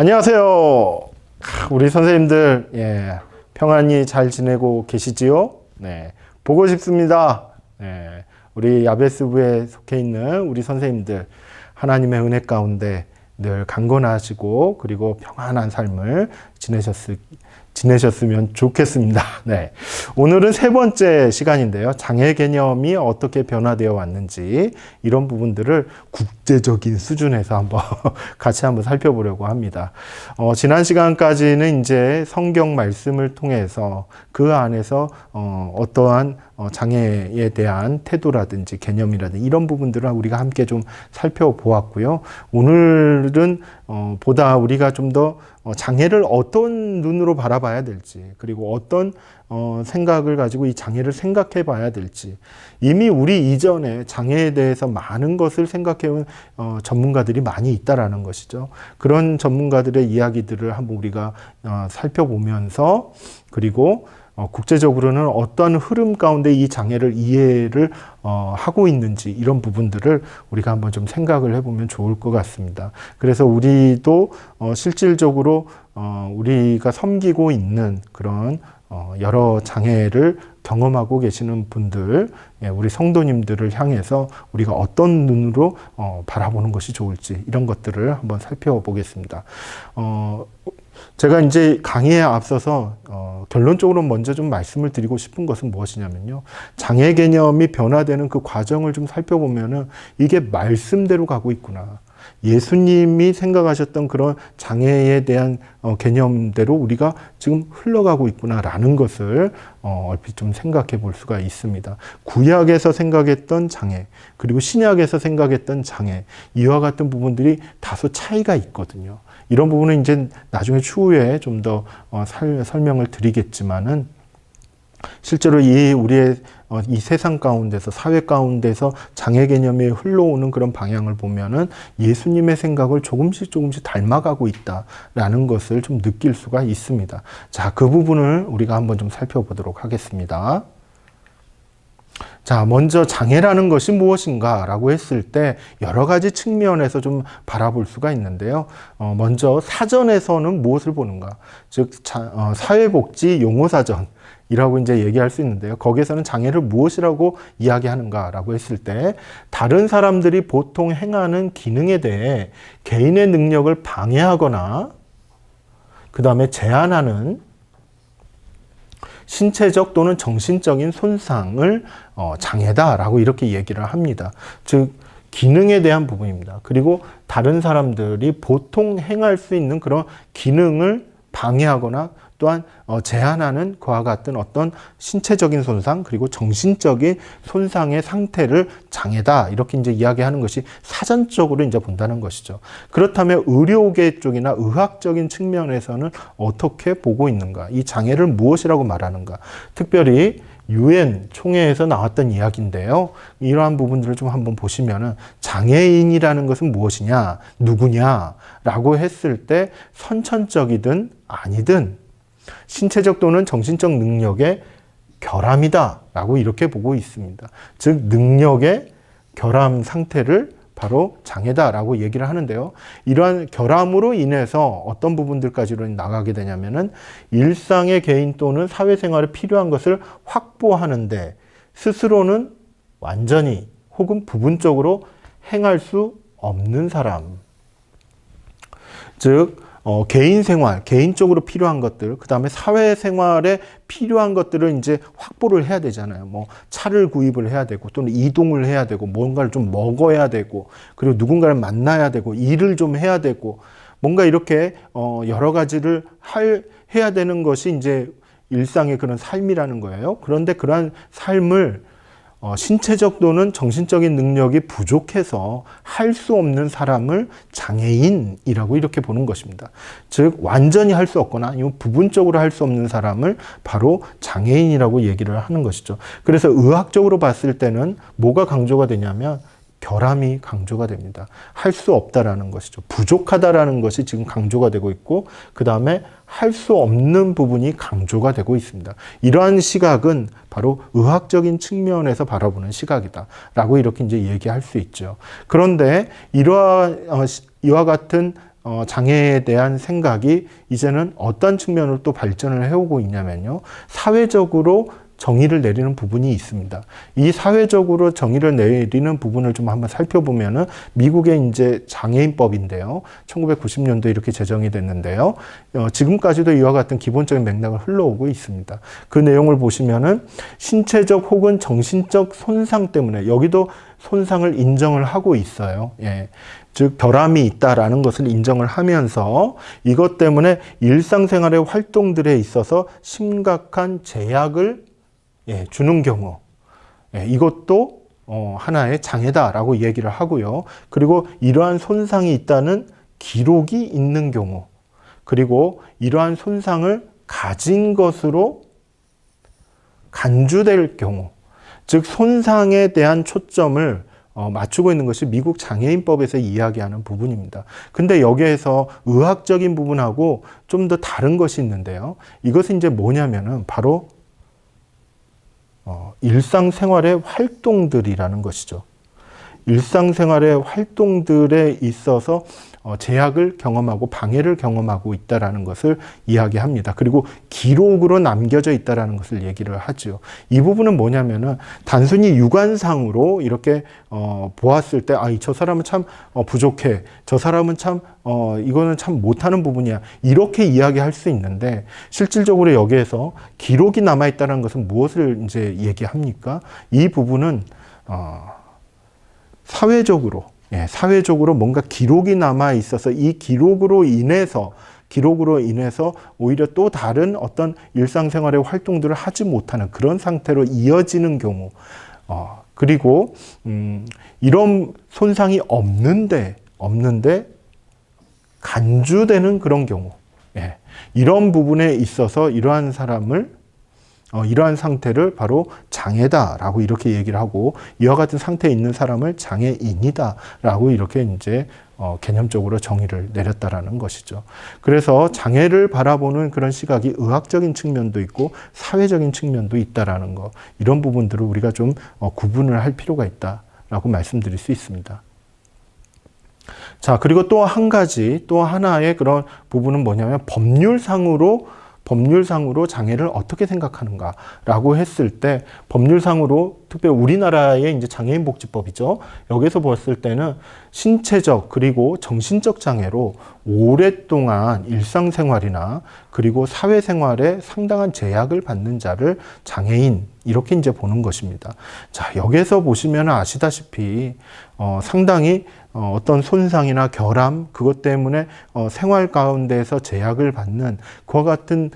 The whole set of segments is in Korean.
안녕하세요. 우리 선생님들, 평안히 잘 지내고 계시지요? 네, 보고 싶습니다. 네, 우리 야베스부에 속해 있는 우리 선생님들, 하나님의 은혜 가운데 늘 강건하시고, 그리고 평안한 삶을 지내셨으면 좋겠습니다. 네. 오늘은 세 번째 시간인데요. 장애 개념이 어떻게 변화되어 왔는지 이런 부분들을 국제적인 수준에서 같이 한번 살펴보려고 합니다. 지난 시간까지는 이제 성경 말씀을 통해서 그 안에서 어떠한 장애에 대한 태도라든지 개념이라든지 이런 부분들을 우리가 함께 좀 살펴보았고요. 오늘은 보다 우리가 좀 더 장애를 어떤 눈으로 바라봐야 될지, 그리고 어떤 생각을 가지고 이 장애를 생각해 봐야 될지, 이미 우리 이전에 장애에 대해서 많은 것을 생각해 온 전문가들이 많이 있다라는 것이죠. 그런 전문가들의 이야기들을 한번 우리가 살펴보면서, 그리고 국제적으로는 어떤 흐름 가운데 이 장애를 이해를 하고 있는지 이런 부분들을 우리가 한번 좀 생각을 해보면 좋을 것 같습니다. 그래서 우리도 실질적으로 우리가 섬기고 있는 그런 여러 장애를 경험하고 계시는 분들, 우리 성도님들을 향해서 우리가 어떤 눈으로 바라보는 것이 좋을지 이런 것들을 한번 살펴보겠습니다. 제가 이제 강의에 앞서서 결론적으로 먼저 좀 말씀을 드리고 싶은 것은 무엇이냐면요. 장애 개념이 변화되는 그 과정을 좀 살펴보면은 이게 말씀대로 가고 있구나. 예수님이 생각하셨던 그런 장애에 대한 개념대로 우리가 지금 흘러가고 있구나라는 것을 얼핏 좀 생각해 볼 수가 있습니다. 구약에서 생각했던 장애, 그리고 신약에서 생각했던 장애, 이와 같은 부분들이 다소 차이가 있거든요. 이런 부분은 이제 나중에 추후에 좀 더 설명을 드리겠지만은, 실제로 우리의 이 세상 가운데서, 사회 가운데서 장애 개념이 흘러오는 그런 방향을 보면은 예수님의 생각을 조금씩 닮아가고 있다라는 것을 좀 느낄 수가 있습니다. 자, 그 부분을 우리가 한번 좀 살펴보도록 하겠습니다. 자, 먼저 장애라는 것이 무엇인가 라고 했을 때 여러 가지 측면에서 좀 바라볼 수가 있는데요. 먼저 사전에서는 무엇을 보는가? 즉, 사회복지 용어사전 이라고 이제 얘기할 수 있는데요. 거기에서는 장애를 무엇이라고 이야기하는가라고 했을 때, 다른 사람들이 보통 행하는 기능에 대해 개인의 능력을 방해하거나 그 다음에 제한하는 신체적 또는 정신적인 손상을 장애다라고 이렇게 얘기를 합니다. 즉, 기능에 대한 부분입니다. 그리고 다른 사람들이 보통 행할 수 있는 그런 기능을 방해하거나 또한 제한하는 그와 같은 어떤 신체적인 손상, 그리고 정신적인 손상의 상태를 장애다, 이렇게 이제 이야기하는 것이 사전적으로 이제 본다는 것이죠. 그렇다면 의료계 쪽이나 의학적인 측면에서는 어떻게 보고 있는가? 이 장애를 무엇이라고 말하는가? 특별히 UN 총회에서 나왔던 이야기인데요. 이러한 부분들을 좀 한번 보시면은, 장애인이라는 것은 무엇이냐, 누구냐라고 했을 때 선천적이든 아니든 신체적 또는 정신적 능력의 결함이다 라고 이렇게 보고 있습니다. 즉, 능력의 결함 상태를 바로 장애다라고 얘기를 하는데요. 이러한 결함으로 인해서 어떤 부분들까지로 나가게 되냐면은, 일상의 개인 또는 사회생활에 필요한 것을 확보하는데 스스로는 완전히 혹은 부분적으로 행할 수 없는 사람. 즉, 개인 생활, 개인적으로 필요한 것들, 그 다음에 사회생활에 필요한 것들을 이제 확보를 해야 되잖아요. 뭐, 차를 구입을 해야 되고, 또는 이동을 해야 되고, 뭔가를 좀 먹어야 되고, 그리고 누군가를 만나야 되고, 일을 좀 해야 되고, 뭔가 이렇게, 여러 가지를 해야 되는 것이 이제 일상의 그런 삶이라는 거예요. 그런데 그러한 삶을 신체적 또는 정신적인 능력이 부족해서 할 수 없는 사람을 장애인이라고 이렇게 보는 것입니다. 즉, 완전히 할 수 없거나 아니면 부분적으로 할 수 없는 사람을 바로 장애인이라고 얘기를 하는 것이죠. 그래서 의학적으로 봤을 때는 뭐가 강조가 되냐면 결함이 강조가 됩니다. 할 수 없다라는 것이죠. 부족하다라는 것이 지금 강조가 되고 있고, 그 다음에 할 수 없는 부분이 강조가 되고 있습니다. 이러한 시각은 바로 의학적인 측면에서 바라보는 시각이다라고 이렇게 이제 얘기할 수 있죠. 그런데 이와 같은 장애에 대한 생각이 이제는 어떤 측면으로 또 발전을 해오고 있냐면요. 사회적으로 정의를 내리는 부분이 있습니다. 이 사회적으로 정의를 내리는 부분을 좀 한번 살펴보면은 미국의 이제 장애인법인데요. 1990년도에 이렇게 제정이 됐는데요. 지금까지도 이와 같은 기본적인 맥락을 흘러오고 있습니다. 그 내용을 보시면은 신체적 혹은 정신적 손상 때문에 여기도 손상을 인정을 하고 있어요. 예. 즉 결함이 있다라는 것을 인정을 하면서 이것 때문에 일상생활의 활동들에 있어서 심각한 제약을 주는 경우, 이것도 하나의 장애다라고 얘기를 하고요. 그리고 이러한 손상이 있다는 기록이 있는 경우, 그리고 이러한 손상을 가진 것으로 간주될 경우, 즉 손상에 대한 초점을 맞추고 있는 것이 미국 장애인법에서 이야기하는 부분입니다. 근데 여기에서 의학적인 부분하고 좀 더 다른 것이 있는데요. 이것은 이제 뭐냐면은 바로 일상생활의 활동들이라는 것이죠. 일상생활의 활동들에 있어서 제약을 경험하고 방해를 경험하고 있다는 것을 이야기합니다. 그리고 기록으로 남겨져 있다는 것을 얘기를 하죠. 이 부분은 뭐냐면은 단순히 육안상으로 이렇게 보았을 때 저 사람은 참 부족해. 저 사람은 참 이거는 참 못하는 부분이야. 이렇게 이야기할 수 있는데 실질적으로 여기에서 기록이 남아있다는 것은 무엇을 이제 얘기합니까? 이 부분은 사회적으로 뭔가 기록이 남아 있어서 이 기록으로 인해서 오히려 또 다른 어떤 일상생활의 활동들을 하지 못하는 그런 상태로 이어지는 경우, 그리고 이런 손상이 없는데 간주되는 그런 경우, 이런 부분에 있어서 이러한 사람을 이러한 상태를 바로 장애다라고 이렇게 얘기를 하고 이와 같은 상태에 있는 사람을 장애인이다라고 이렇게 이제 개념적으로 정의를 내렸다라는 것이죠. 그래서 장애를 바라보는 그런 시각이 의학적인 측면도 있고 사회적인 측면도 있다라는 거, 이런 부분들을 우리가 좀 구분을 할 필요가 있다라고 말씀드릴 수 있습니다. 자, 그리고 또 한 가지, 또 하나의 그런 부분은 뭐냐면 법률상으로 장애를 어떻게 생각하는가라고 했을 때, 법률상으로 특별히 우리나라의 이제 장애인복지법이죠. 여기서 봤을 때는 신체적 그리고 정신적 장애로 오랫동안 일상생활이나 그리고 사회생활에 상당한 제약을 받는 자를 장애인, 이렇게 이제 보는 것입니다. 자, 여기서 보시면 아시다시피 상당히 어떤 손상이나 결함, 그것 때문에 생활 가운데에서 제약을 받는 그와 같은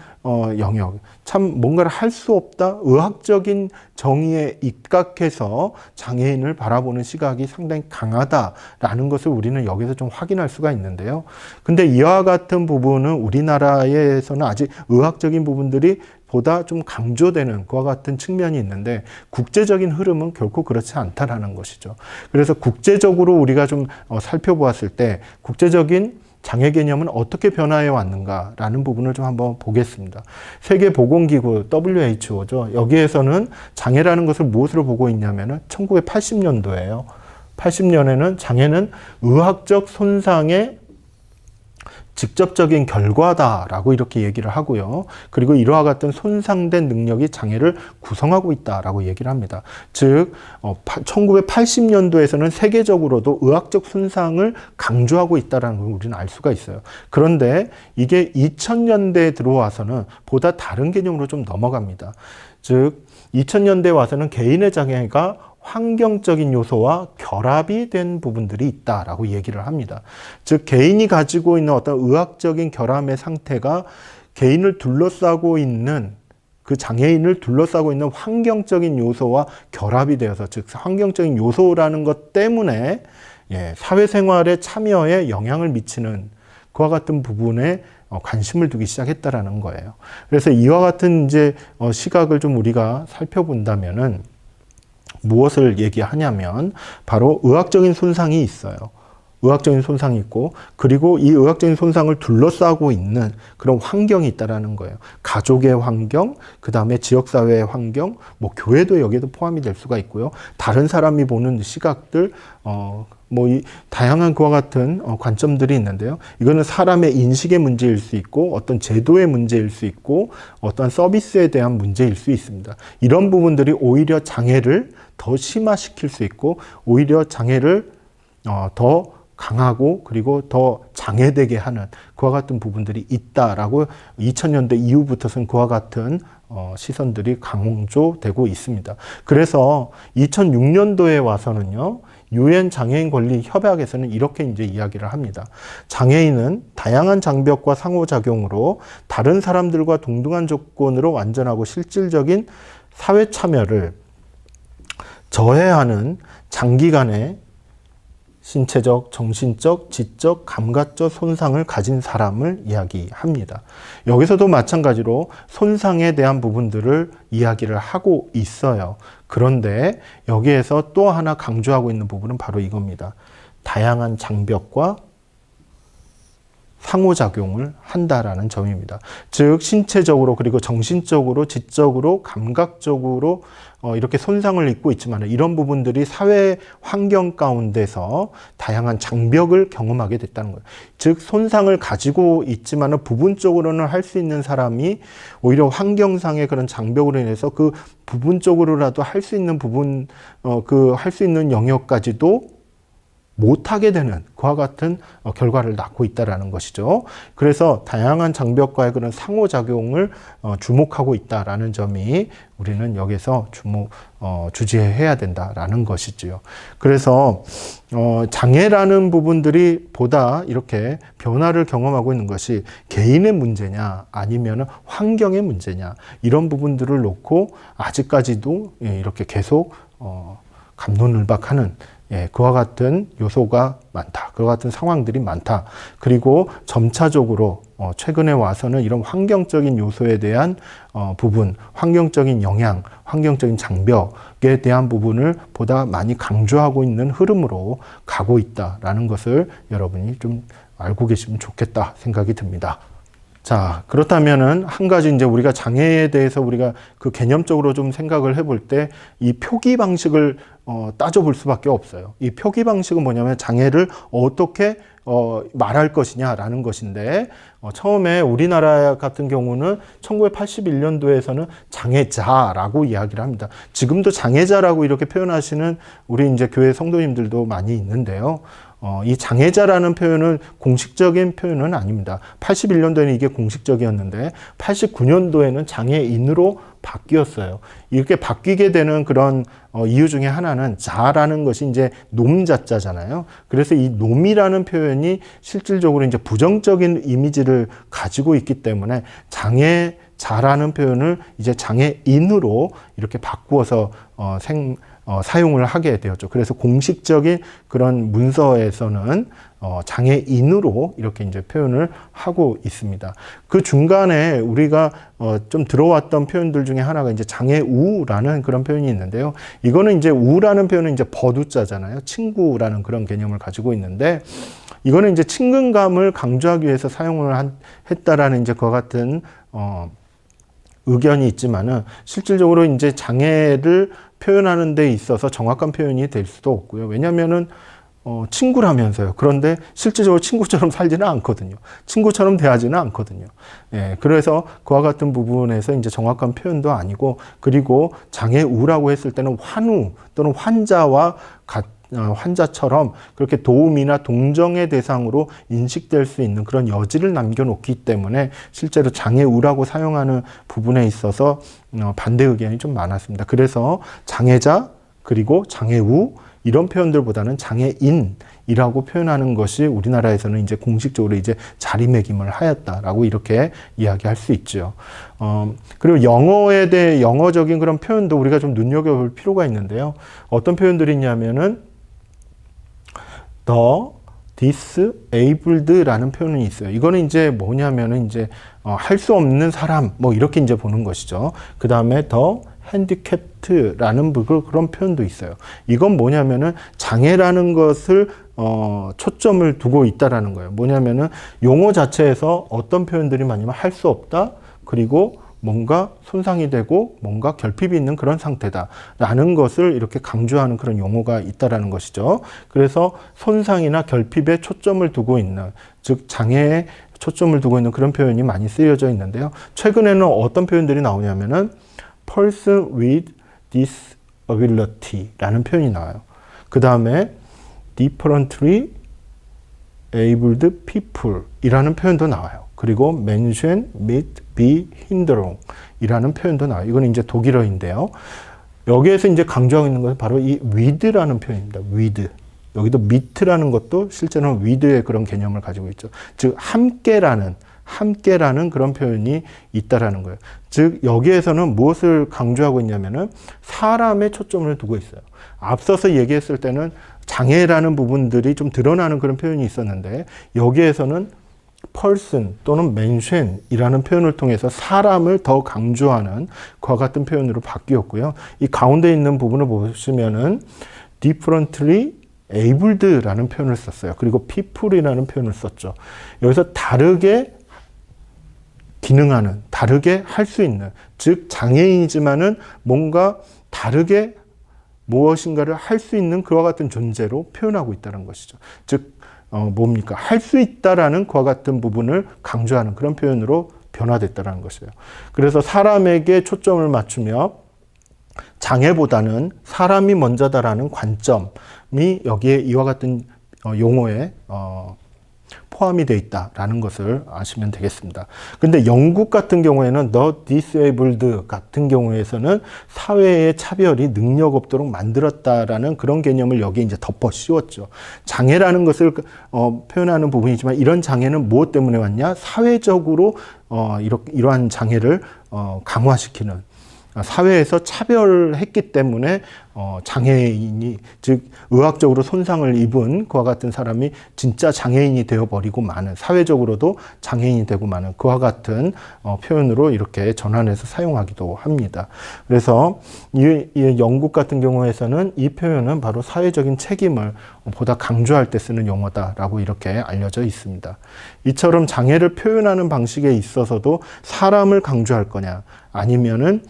영역, 참 뭔가를 할 수 없다, 의학적인 정의에 입각해서 장애인을 바라보는 시각이 상당히 강하다라는 것을 우리는 여기서 좀 확인할 수가 있는데요. 근데 이와 같은 부분은 우리나라에서는 아직 의학적인 부분들이 보다 좀 강조되는 그와 같은 측면이 있는데 국제적인 흐름은 결코 그렇지 않다라는 것이죠. 그래서 국제적으로 우리가 좀 살펴보았을 때 국제적인 장애 개념은 어떻게 변화해 왔는가라는 부분을 좀 한번 보겠습니다. 세계보건기구 WHO죠. 여기에서는 장애라는 것을 무엇으로 보고 있냐면은 1980년도예요. 80년에는 장애는 의학적 손상의 직접적인 결과다라고 이렇게 얘기를 하고요. 그리고 이러한 같은 손상된 능력이 장애를 구성하고 있다라고 얘기를 합니다. 즉 1980년도에서는 세계적으로도 의학적 손상을 강조하고 있다는 걸 우리는 알 수가 있어요. 그런데 이게 2000년대에 들어와서는 보다 다른 개념으로 좀 넘어갑니다. 즉 2000년대에 와서는 개인의 장애가 환경적인 요소와 결합이 된 부분들이 있다라고 얘기를 합니다. 즉 개인이 가지고 있는 어떤 의학적인 결함의 상태가 개인을 둘러싸고 있는, 그 장애인을 둘러싸고 있는 환경적인 요소와 결합이 되어서, 즉 환경적인 요소라는 것 때문에 사회생활의 참여에 영향을 미치는 그와 같은 부분에 관심을 두기 시작했다라는 거예요. 그래서 이와 같은 이제 시각을 좀 우리가 살펴본다면은 무엇을 얘기하냐면 바로 의학적인 손상이 있어요. 의학적인 손상이 있고, 그리고 이 의학적인 손상을 둘러싸고 있는 그런 환경이 있다라는 거예요. 가족의 환경, 그 다음에 지역사회의 환경, 교회도 여기에도 포함이 될 수가 있고요. 다른 사람이 보는 시각들, 뭐 다양한 그와 같은 관점들이 있는데요. 이거는 사람의 인식의 문제일 수 있고 어떤 제도의 문제일 수 있고 어떤 서비스에 대한 문제일 수 있습니다. 이런 부분들이 오히려 장애를 더 심화시킬 수 있고 오히려 장애를 더 강하고 그리고 더 장애되게 하는 그와 같은 부분들이 있다라고 2000년대 이후부터는 그와 같은 시선들이 강조되고 있습니다. 그래서 2006년도에 와서는요, 유엔 장애인 권리 협약에서는 이렇게 이제 이야기를 합니다. 장애인은 다양한 장벽과 상호작용으로 다른 사람들과 동등한 조건으로 완전하고 실질적인 사회 참여를 저해하는 장기간의 신체적, 정신적, 지적, 감각적 손상을 가진 사람을 이야기합니다. 여기서도 마찬가지로 손상에 대한 부분들을 이야기를 하고 있어요. 그런데 여기에서 또 하나 강조하고 있는 부분은 바로 이겁니다. 다양한 장벽과 상호작용을 한다라는 점입니다. 즉 신체적으로 그리고 정신적으로 지적으로 감각적으로 이렇게 손상을 입고 있지만 이런 부분들이 사회 환경 가운데서 다양한 장벽을 경험하게 됐다는 거예요. 즉 손상을 가지고 있지만 부분적으로는 할 수 있는 사람이 오히려 환경상의 그런 장벽으로 인해서 그 부분적으로라도 할 수 있는 부분 할 수 있는 영역까지도 못하게 되는 그와 같은 결과를 낳고 있다는 것이죠. 그래서 다양한 장벽과의 그런 상호작용을 주목하고 있다는 점이 우리는 여기서 주지해야 된다라는 것이지요. 그래서 장애라는 부분들이 보다 이렇게 변화를 경험하고 있는 것이 개인의 문제냐 아니면 환경의 문제냐 이런 부분들을 놓고 아직까지도 이렇게 계속 갑론을박하는 그와 같은 요소가 많다. 그와 같은 상황들이 많다. 그리고 점차적으로 최근에 와서는 이런 환경적인 요소에 대한 부분, 환경적인 영향, 환경적인 장벽에 대한 부분을 보다 많이 강조하고 있는 흐름으로 가고 있다라는 것을 여러분이 좀 알고 계시면 좋겠다 생각이 듭니다. 자, 그렇다면은 한 가지 이제 우리가 장애에 대해서 우리가 그 개념적으로 좀 생각을 해볼 때 이 표기 방식을 따져볼 수밖에 없어요. 이 표기 방식은 뭐냐면 장애를 어떻게 말할 것이냐라는 것인데 처음에 우리나라 같은 경우는 1981년도에서는 장애자라고 이야기를 합니다. 지금도 장애자라고 이렇게 표현하시는 우리 이제 교회 성도님들도 많이 있는데요. 이 장애자라는 표현은 공식적인 표현은 아닙니다. 81년도에는 이게 공식적이었는데 89년도에는 장애인으로 바뀌었어요. 이렇게 바뀌게 되는 그런 이유 중에 하나는 자라는 것이 이제 놈자자잖아요. 그래서 이 놈이라는 표현이 실질적으로 이제 부정적인 이미지를 가지고 있기 때문에 장애자라는 표현을 이제 장애인으로 이렇게 바꾸어서 사용을 하게 되었죠. 그래서 공식적인 그런 문서에서는 장애인으로 이렇게 이제 표현을 하고 있습니다. 그 중간에 우리가 좀 들어왔던 표현들 중에 하나가 이제 장애우라는 그런 표현이 있는데요. 이거는 이제 우라는 표현은 이제 버두자잖아요. 친구라는 그런 개념을 가지고 있는데 이거는 이제 친근감을 강조하기 위해서 사용을 했다라는 이제 그와 같은 의견이 있지만은 실질적으로 이제 장애를 표현하는 데 있어서 정확한 표현이 될 수도 없고요. 왜냐면은 친구라면서요. 그런데 실질적으로 친구처럼 살지는 않거든요. 친구처럼 대하지는 않거든요. 그래서 그와 같은 부분에서 이제 정확한 표현도 아니고, 그리고 장애우라고 했을 때는 환우 또는 환자처럼 그렇게 도움이나 동정의 대상으로 인식될 수 있는 그런 여지를 남겨놓기 때문에 실제로 장애우라고 사용하는 부분에 있어서 반대 의견이 좀 많았습니다. 그래서 장애자 그리고 장애우 이런 표현들보다는 장애인이라고 표현하는 것이 우리나라에서는 이제 공식적으로 이제 자리매김을 하였다라고 이렇게 이야기할 수 있죠. 그리고 영어에 대해 영어적인 그런 표현도 우리가 좀 눈여겨볼 필요가 있는데요. 어떤 표현들이 있냐면은 the disabled라는 표현이 있어요. 이거는 이제 뭐냐면은 이제 할 수 없는 사람 뭐 이렇게 이제 보는 것이죠. 그 다음에 the handicapped라는 그런 표현도 있어요. 이건 뭐냐면은 장애라는 것을 초점을 두고 있다라는 거예요. 뭐냐면은 용어 자체에서 어떤 표현들이 많냐면 할 수 없다, 그리고 뭔가 손상이 되고 뭔가 결핍이 있는 그런 상태다라는 것을 이렇게 강조하는 그런 용어가 있다라는 것이죠. 그래서 손상이나 결핍에 초점을 두고 있는, 즉 장애에 초점을 두고 있는 그런 표현이 많이 쓰여져 있는데요. 최근에는 어떤 표현들이 나오냐면은 person with disability라는 표현이 나와요. 그 다음에 differently abled people 이라는 표현도 나와요. 그리고 Menschen mit Behinderung 이라는 표현도 나와요. 이건 이제 독일어인데요. 여기에서 이제 강조하고 있는 것은 바로 이 with라는 표현입니다. with. 여기도 mit라는 것도 실제로는 with의 그런 개념을 가지고 있죠. 즉, 함께라는 그런 표현이 있다라는 거예요. 즉, 여기에서는 무엇을 강조하고 있냐면은 사람의 초점을 두고 있어요. 앞서서 얘기했을 때는 장애라는 부분들이 좀 드러나는 그런 표현이 있었는데, 여기에서는 person 또는 mention이라는 표현을 통해서 사람을 더 강조하는 그와 같은 표현으로 바뀌었고요. 이 가운데 있는 부분을 보시면은 differently abled라는 표현을 썼어요. 그리고 people이라는 표현을 썼죠. 여기서 다르게 기능하는, 다르게 할 수 있는, 즉 장애인이지만은 뭔가 다르게 무엇인가를 할 수 있는 그와 같은 존재로 표현하고 있다는 것이죠. 즉 뭡니까? 할 수 있다라는 그와 같은 부분을 강조하는 그런 표현으로 변화됐다는 것이에요. 그래서 사람에게 초점을 맞추며 장애보다는 사람이 먼저다라는 관점이 여기에 이와 같은 용어에 포함이 되어 있다라는 것을 아시면 되겠습니다. 근데 영국 같은 경우에는 the disabled 같은 경우에서는 사회의 차별이 능력 없도록 만들었다라는 그런 개념을 여기에 이제 덮어 씌웠죠. 장애라는 것을 표현하는 부분이지만 이런 장애는 무엇 때문에 왔냐? 사회적으로 이러한 장애를 강화시키는, 사회에서 차별했기 때문에 장애인이, 즉 의학적으로 손상을 입은 그와 같은 사람이 진짜 장애인이 되어버리고 마는, 사회적으로도 장애인이 되고 마는 그와 같은 표현으로 이렇게 전환해서 사용하기도 합니다. 그래서 이 영국 같은 경우에서는 이 표현은 바로 사회적인 책임을 보다 강조할 때 쓰는 용어다라고 이렇게 알려져 있습니다. 이처럼 장애를 표현하는 방식에 있어서도 사람을 강조할 거냐, 아니면은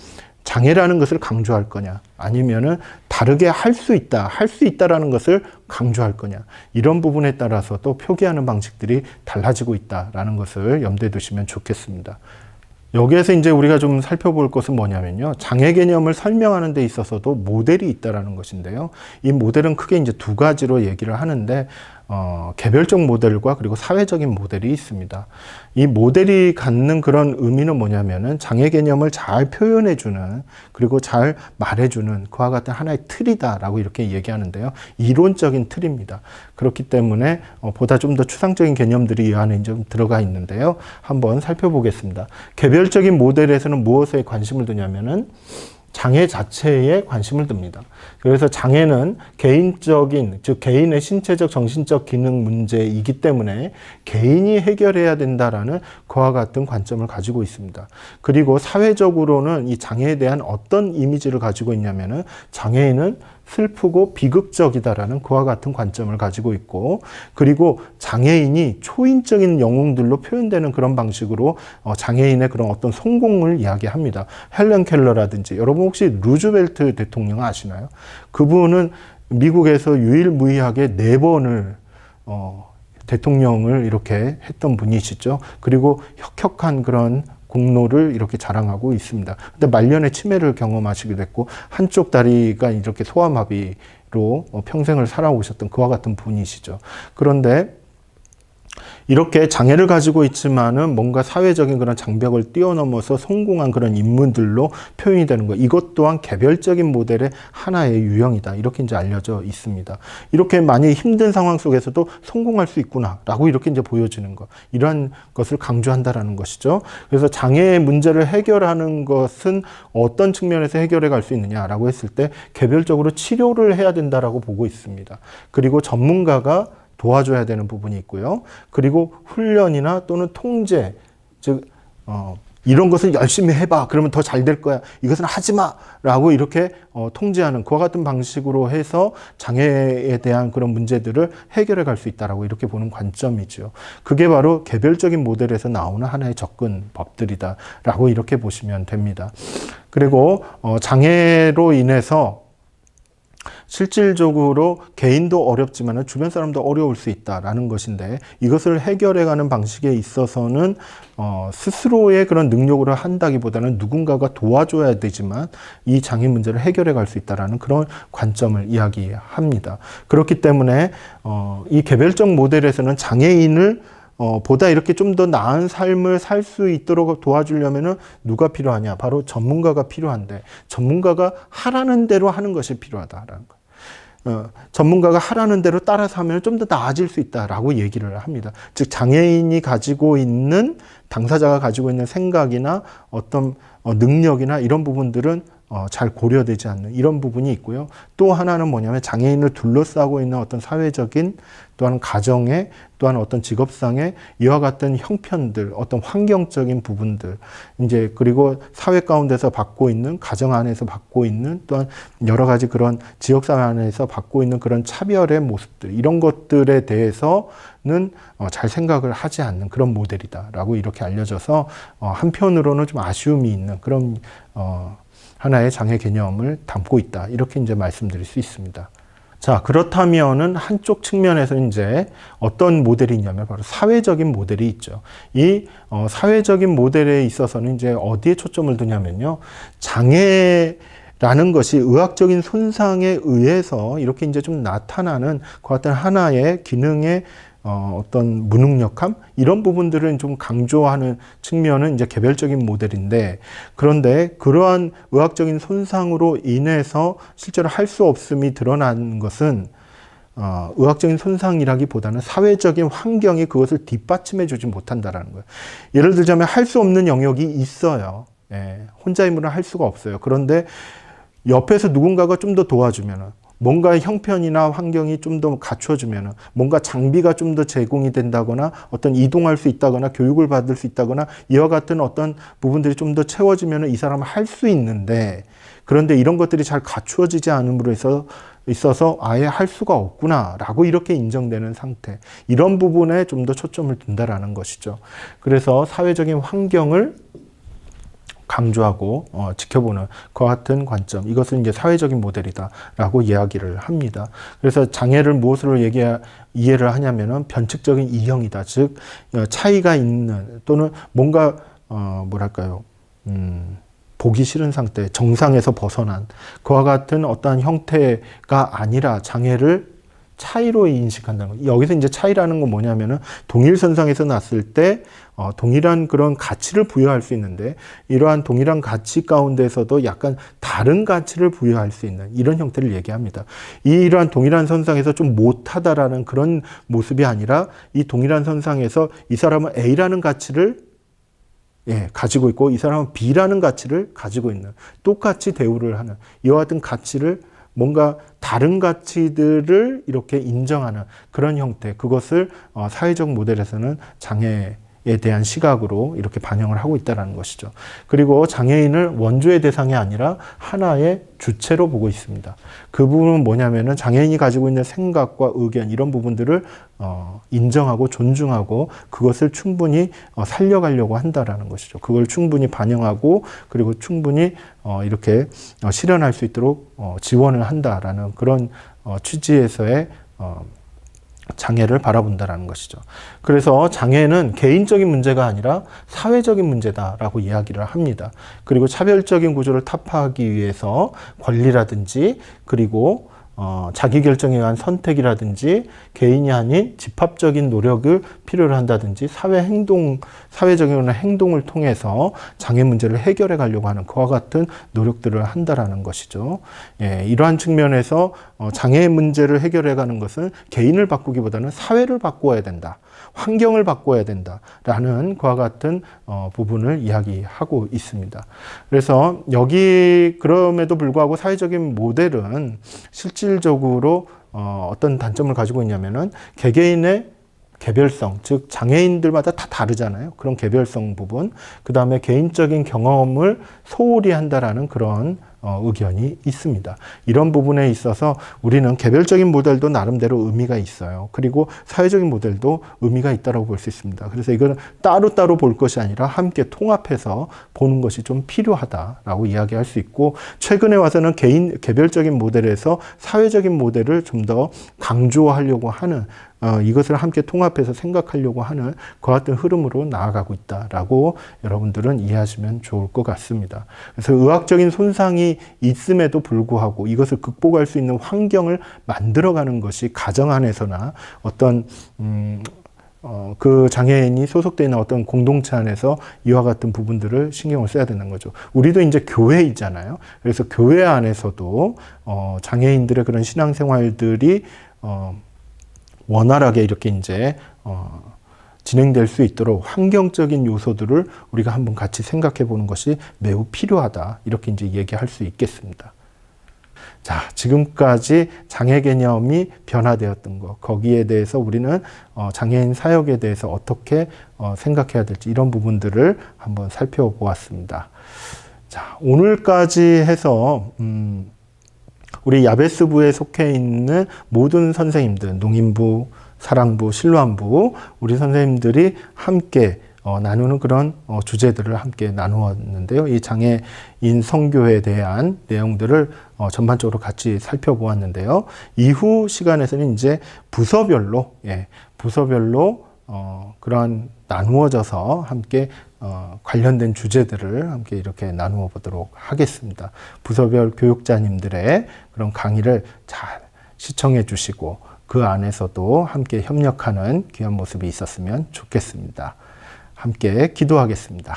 장애라는 것을 강조할 거냐, 아니면은 다르게 할 수 있다라는 것을 강조할 거냐, 이런 부분에 따라서 또 표기하는 방식들이 달라지고 있다라는 것을 염두에 두시면 좋겠습니다. 여기에서 이제 우리가 좀 살펴볼 것은 뭐냐면요. 장애 개념을 설명하는 데 있어서도 모델이 있다라는 것인데요. 이 모델은 크게 이제 두 가지로 얘기를 하는데, 개별적 모델과 그리고 사회적인 모델이 있습니다. 이 모델이 갖는 그런 의미는 뭐냐면은 장애 개념을 잘 표현해주는, 그리고 잘 말해주는 그와 같은 하나의 틀이다라고 이렇게 얘기하는데요. 이론적인 틀입니다. 그렇기 때문에 보다 좀 더 추상적인 개념들이 이 안에 좀 들어가 있는데요. 한번 살펴보겠습니다. 개별적인 모델에서는 무엇에 관심을 두냐면은 장애 자체에 관심을 둡니다. 그래서 장애는 개인적인, 즉 개인의 신체적, 정신적 기능 문제이기 때문에 개인이 해결해야 된다라는 그와 같은 관점을 가지고 있습니다. 그리고 사회적으로는 이 장애에 대한 어떤 이미지를 가지고 있냐면은 장애인은 슬프고 비극적이다라는 그와 같은 관점을 가지고 있고, 그리고 장애인이 초인적인 영웅들로 표현되는 그런 방식으로 장애인의 그런 어떤 성공을 이야기합니다. 헬렌 켈러라든지, 여러분 혹시 루즈벨트 대통령 아시나요? 그분은 미국에서 유일무이하게 4번을 대통령을 이렇게 했던 분이시죠. 그리고 혁혁한 그런 공로를 이렇게 자랑하고 있습니다. 근데 말년에 치매를 경험하시게 됐고, 한쪽 다리가 이렇게 소아마비로 평생을 살아오셨던 그와 같은 분이시죠. 그런데 이렇게 장애를 가지고 있지만은 뭔가 사회적인 그런 장벽을 뛰어넘어서 성공한 그런 인물들로 표현이 되는 것. 이것 또한 개별적인 모델의 하나의 유형이다. 이렇게 이제 알려져 있습니다. 이렇게 많이 힘든 상황 속에서도 성공할 수 있구나라고 이렇게 이제 보여지는 것. 이러한 것을 강조한다라는 것이죠. 그래서 장애의 문제를 해결하는 것은 어떤 측면에서 해결해 갈 수 있느냐라고 했을 때 개별적으로 치료를 해야 된다라고 보고 있습니다. 그리고 전문가가 도와줘야 되는 부분이 있고요. 그리고 훈련이나 또는 통제, 즉 이런 것을 열심히 해봐. 그러면 더 잘 될 거야. 이것은 하지 마. 라고 이렇게 통제하는 그와 같은 방식으로 해서 장애에 대한 그런 문제들을 해결해 갈 수 있다라고 이렇게 보는 관점이죠. 그게 바로 개별적인 모델에서 나오는 하나의 접근법들이다라고 이렇게 보시면 됩니다. 그리고 장애로 인해서 실질적으로 개인도 어렵지만 주변 사람도 어려울 수 있다라는 것인데, 이것을 해결해가는 방식에 있어서는 스스로의 그런 능력으로 한다기보다는 누군가가 도와줘야 되지만 이 장애 문제를 해결해 갈 수 있다라는 그런 관점을 이야기합니다. 그렇기 때문에 이 개별적 모델에서는 장애인을 보다 이렇게 좀 더 나은 삶을 살 수 있도록 도와주려면은 누가 필요하냐? 바로 전문가가 필요한데, 전문가가 하라는 대로 하는 것이 필요하다라는 거예요. 전문가가 하라는 대로 따라서 하면 좀 더 나아질 수 있다라고 얘기를 합니다. 즉, 장애인이 가지고 있는, 당사자가 가지고 있는 생각이나 어떤 능력이나 이런 부분들은 잘 고려되지 않는 이런 부분이 있고요. 또 하나는 뭐냐면 장애인을 둘러싸고 있는 어떤 사회적인, 또한 가정의, 또한 어떤 직업상의 이와 같은 형편들, 어떤 환경적인 부분들, 이제 그리고 사회 가운데서 받고 있는, 가정 안에서 받고 있는, 또한 여러 가지 그런 지역사회 안에서 받고 있는 그런 차별의 모습들, 이런 것들에 대해서는 잘 생각을 하지 않는 그런 모델이다라고 이렇게 알려져서 한편으로는 좀 아쉬움이 있는 그런 하나의 장애 개념을 담고 있다. 이렇게 이제 말씀드릴 수 있습니다. 자, 그렇다면은 한쪽 측면에서 이제 어떤 모델이 있냐면 바로 사회적인 모델이 있죠. 이 사회적인 모델에 있어서는 이제 어디에 초점을 두냐면요. 장애라는 것이 의학적인 손상에 의해서 이렇게 이제 좀 나타나는 그 같은 하나의 기능의 어떤 무능력함 이런 부분들은 좀 강조하는 측면은 이제 개별적인 모델인데, 그런데 그러한 의학적인 손상으로 인해서 실제로 할 수 없음이 드러난 것은 의학적인 손상이라기보다는 사회적인 환경이 그것을 뒷받침해 주지 못한다라는 거예요. 예를 들자면 할 수 없는 영역이 있어요. 예, 혼자 힘으로 할 수가 없어요. 그런데 옆에서 누군가가 좀 더 도와주면은, 뭔가 형편이나 환경이 좀 더 갖춰주면, 뭔가 장비가 좀 더 제공이 된다거나 어떤 이동할 수 있다거나 교육을 받을 수 있다거나 이와 같은 어떤 부분들이 좀 더 채워지면 이 사람은 할 수 있는데, 그런데 이런 것들이 잘 갖추어지지 않음으로 있어서 아예 할 수가 없구나라고 이렇게 인정되는 상태, 이런 부분에 좀 더 초점을 둔다라는 것이죠. 그래서 사회적인 환경을 강조하고 지켜보는 그와 같은 관점, 이것은 이제 사회적인 모델이다라고 이야기를 합니다. 그래서 장애를 무엇으로 이해를 하냐면은 변칙적인 이형이다. 즉 차이가 있는, 또는 뭔가 뭐랄까요, 보기 싫은 상태, 정상에서 벗어난 그와 같은 어떠한 형태가 아니라 장애를 차이로 인식한다는 거예요. 여기서 이제 차이라는 건 뭐냐면은 동일선상에서 났을 때 동일한 그런 가치를 부여할 수 있는데, 이러한 동일한 가치 가운데서도 약간 다른 가치를 부여할 수 있는 이런 형태를 얘기합니다. 이러한 동일한 선상에서 좀 못하다라는 그런 모습이 아니라, 이 동일한 선상에서 이 사람은 A라는 가치를 가지고 있고 이 사람은 B라는 가치를 가지고 있는, 똑같이 대우를 하는 이와 같은 가치를, 뭔가 다른 가치들을 이렇게 인정하는 그런 형태, 그것을 사회적 모델에서는 장애에 대한 시각으로 이렇게 반영을 하고 있다는 것이죠. 그리고 장애인을 원조의 대상이 아니라 하나의 주체로 보고 있습니다. 그 부분은 뭐냐면은 장애인이 가지고 있는 생각과 의견, 이런 부분들을 인정하고 존중하고 그것을 충분히 살려가려고 한다라는 것이죠. 그걸 충분히 반영하고 그리고 충분히 이렇게 실현할 수 있도록 지원을 한다라는 그런 취지에서의 장애를 바라본다라는 것이죠. 그래서 장애는 개인적인 문제가 아니라 사회적인 문제다라고 이야기를 합니다. 그리고 차별적인 구조를 타파하기 위해서 권리라든지, 그리고 자기 결정에 의한 선택이라든지, 개인이 아닌 집합적인 노력을 필요로 한다든지, 사회적인 행동을 통해서 장애 문제를 해결해 가려고 하는 그와 같은 노력들을 한다라는 것이죠. 이러한 측면에서 장애 문제를 해결해 가는 것은 개인을 바꾸기보다는 사회를 바꾸어야 된다, 환경을 바꿔야 된다라는 그와 같은 부분을 이야기하고 있습니다. 그래서 여기 그럼에도 불구하고 사회적인 모델은 실질적으로 어떤 단점을 가지고 있냐면은 개별성, 즉 장애인들마다 다 다르잖아요. 그런 개별성 부분, 그 다음에 개인적인 경험을 소홀히 한다라는 그런 의견이 있습니다. 이런 부분에 있어서 우리는 개별적인 모델도 나름대로 의미가 있어요. 그리고 사회적인 모델도 의미가 있다고 볼 수 있습니다. 그래서 이걸 따로따로 볼 것이 아니라 함께 통합해서 보는 것이 좀 필요하다라고 이야기할 수 있고, 최근에 와서는 개별적인 모델에서 사회적인 모델을 좀 더 강조하려고 하는, 이것을 함께 통합해서 생각하려고 하는 그 같은 흐름으로 나아가고 있다라고 여러분들은 이해하시면 좋을 것 같습니다. 그래서 의학적인 손상이 있음에도 불구하고 이것을 극복할 수 있는 환경을 만들어가는 것이 가정 안에서나 어떤 그 장애인이 소속되어 있는 어떤 공동체 안에서 이와 같은 부분들을 신경을 써야 되는 거죠. 우리도 이제 교회이잖아요. 그래서 교회 안에서도 장애인들의 그런 신앙생활들이 원활하게 이렇게 이제 진행될 수 있도록 환경적인 요소들을 우리가 한번 같이 생각해 보는 것이 매우 필요하다. 이렇게 이제 얘기할 수 있겠습니다. 자, 지금까지 장애 개념이 변화되었던 것, 거기에 대해서 우리는 장애인 사역에 대해서 어떻게 생각해야 될지 이런 부분들을 한번 살펴보았습니다. 자, 오늘까지 해서 우리 야베스부에 속해 있는 모든 선생님들, 농인부, 사랑부, 신로안부, 우리 선생님들이 함께 나누는 그런 주제들을 함께 나누었는데요. 이 장애인 선교에 대한 내용들을 전반적으로 같이 살펴보았는데요. 이후 시간에서는 이제 부서별로 그러한 나누어져서 함께 관련된 주제들을 함께 이렇게 나누어 보도록 하겠습니다. 부서별 교육자님들의 그런 강의를 잘 시청해 주시고 그 안에서도 함께 협력하는 귀한 모습이 있었으면 좋겠습니다. 함께 기도하겠습니다.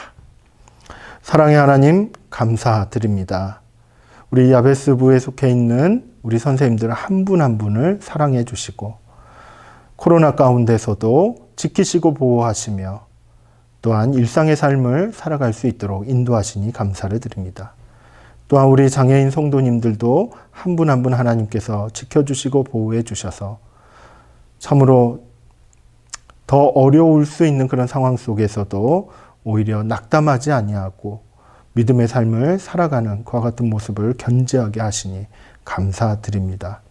사랑의 하나님, 감사드립니다. 우리 야베스부에 속해 있는 우리 선생님들 한 분 한 분을 사랑해 주시고 코로나 가운데서도 지키시고 보호하시며 또한 일상의 삶을 살아갈 수 있도록 인도하시니 감사를 드립니다. 또한 우리 장애인 성도님들도 한 분 한 분 하나님께서 지켜주시고 보호해 주셔서 참으로 더 어려울 수 있는 그런 상황 속에서도 오히려 낙담하지 아니하고 믿음의 삶을 살아가는 그와 같은 모습을 견지하게 하시니 감사드립니다.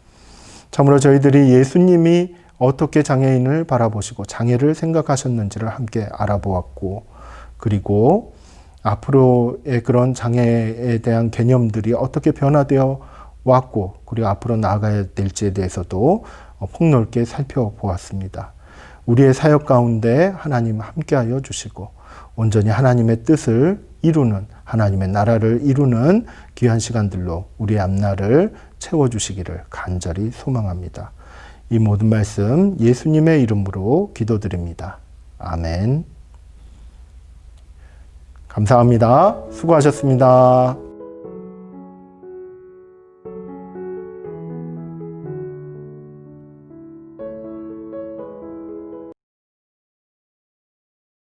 참으로 저희들이 예수님이 어떻게 장애인을 바라보시고 장애를 생각하셨는지를 함께 알아보았고, 그리고 앞으로의 그런 장애에 대한 개념들이 어떻게 변화되어 왔고, 그리고 앞으로 나아가야 될지에 대해서도 폭넓게 살펴보았습니다. 우리의 사역 가운데 하나님 함께하여 주시고 온전히 하나님의 뜻을 이루는, 하나님의 나라를 이루는 귀한 시간들로 우리의 앞날을 채워주시기를 간절히 소망합니다. 이 모든 말씀 예수님의 이름으로 기도드립니다. 아멘. 감사합니다. 수고하셨습니다.